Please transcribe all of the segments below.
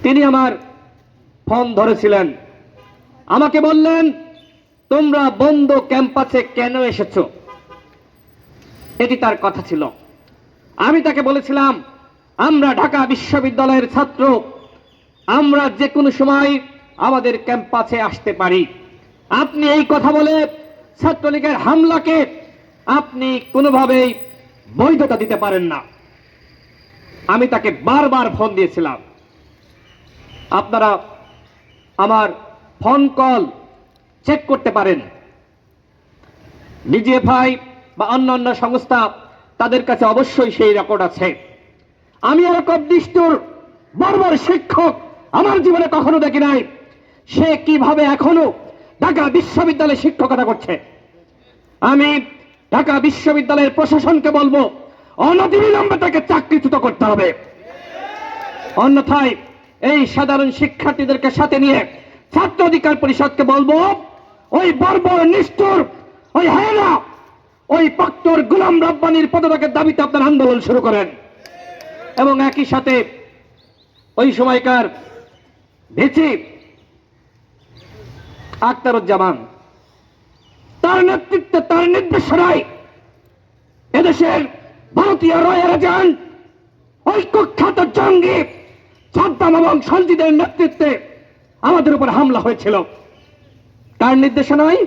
তিনি আমার ফোন ধরেছিলেন, আমাকে বললেন তোমরা বন্ধ ক্যাম্পাসে কেন এসেছো, এটি তার কথা ছিল। আমি তাকে বলেছিলাম আমরা ঢাকা বিশ্ববিদ্যালয়ের ছাত্র, আমরা যে কোনো সময় আমাদের ক্যাম্পাসে আসতে পারি। আপনি এই কথা বলে ছাত্রলীগের হামলাকে আপনি কোনোভাবেই বৈধতা দিতে পারেন না। আমি তাকে বারবার ফোন দিয়েছিলাম। আপনারা আমার ফোন কল চেক করতে পারেন। ডিজিএফআই বা অন্যান্য সংস্থা তাদের কাছে অবশ্যই সেই রেকর্ড আছে। আমি এরকম নিষ্ঠুর বর্বর শিক্ষক আমার জীবনে কখনো দেখি নাই। সে কিভাবে এখনো ঢাকা বিশ্ববিদ্যালয়ে শিক্ষকতা করছে। আমি ঢাকা বিশ্ববিদ্যালয়ের প্রশাসনকে বলবো অনতিবিলম্বে তাকে চাকরিচ্যুত করতে হবে, অন্যথায় এই সাধারণ শিক্ষার্থীদেরকে সাথে নিয়ে ছাত্র অধিকার পরিষদকে বলবো ওই বর্বর নিষ্ঠুর ওই হেনা ওই প্রক্টর গোলাম রব্বানীর পদত্যাগের দাবিতে আপনার আন্দোলন শুরু করেন। এবং একই সাথে ওই সময়কার ভিসি আখতারুজ্জামান, তার নেতৃত্বে তার নির্দেশনায় এদেশের ভারতীয় রয়ের এজেন্ট ওই কুখ্যাত জঙ্গি সাদ্দাম এবং সঞ্জিদের নেতৃত্বে আমাদের উপর হামলা হয়েছিল। তার নির্দেশনায়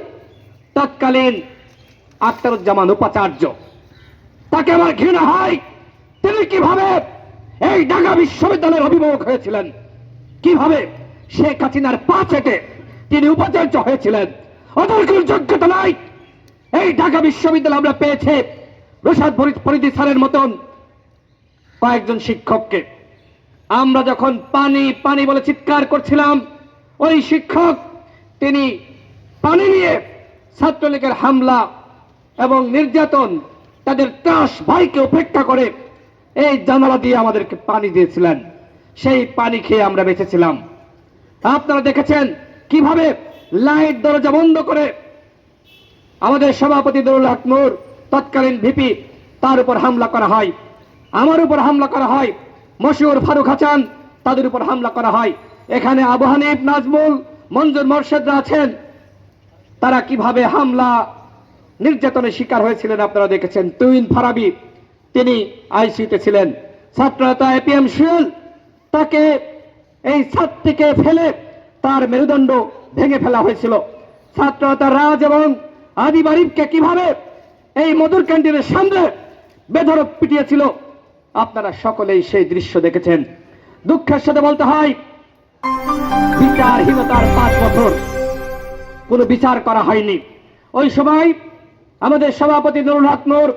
তৎকালীন আখতারুজ্জামান উপাচার্য, তাকে আমার ঘৃণা হয়। তিনি কিভাবে এই ঢাকা বিশ্ববিদ্যালয়ের অভিভাবক হয়েছিলেন, কিভাবে শেখ হাসিনার পা চেটে তিনি উপাচার্য হয়েছিলেন। ওদের কোনো যোগ্যতা নাই। এই ঢাকা বিশ্ববিদ্যালয় আমরা পেয়েছে রশাদ ফরিদী স্যারের মতন কয়েকজন শিক্ষককে। আমরা যখন পানি পানি বলে চিৎকার করছিলাম, ওই শিক্ষক তিনি পানি নিয়ে ছাত্রলীগের হামলা এবং নির্যাতন তাদের ত্রাস ভয়কে উপেক্ষা করে এই জানালা দিয়ে আমাদেরকে পানি দিয়েছিলেন। সেই পানি খেয়ে আমরা বেঁচেছিলাম। আপনারা দেখেছেন কিভাবে লাইট দরজা বন্ধ করে আমাদের সভাপতি নুরুল হক নূর, তৎকালীন ভিপি, তার উপর হামলা করা হয়, আমার উপর হামলা করা হয়, মশিউর ফারুক হাসান তাদের উপর হামলা করা হয়। এখানে আবু হানিফ, নাজমুল, মঞ্জুর মোর্শেদরা আছেন, তারা কিভাবে হামলা নির্যাতনের শিকার হয়েছিলেন আপনারা দেখেছেন। তুইন ফারাবি তিনি আইসিইউতে ছিলেন। ছাত্রনেতা এপিএম সুয়েল, তাকে এই ছাদ থেকে ফেলে তার মেরুদণ্ড ভেঙে ফেলা হয়েছিল। ছাত্রনেতা রাজ এবং আদিব আরিফকে কিভাবে এই মধুর ক্যান্টিনের সামনে বেধড়ক পিটিয়েছিল আপনারা সকলেই সেই দৃশ্য দেখেছেন। দুঃখের সাথে বলতে হয় বিচারহীনতার 5 বছর কোনো বিচার করা হয়নি। ওই সময় আমাদের সভাপতি নুরুল হক নূর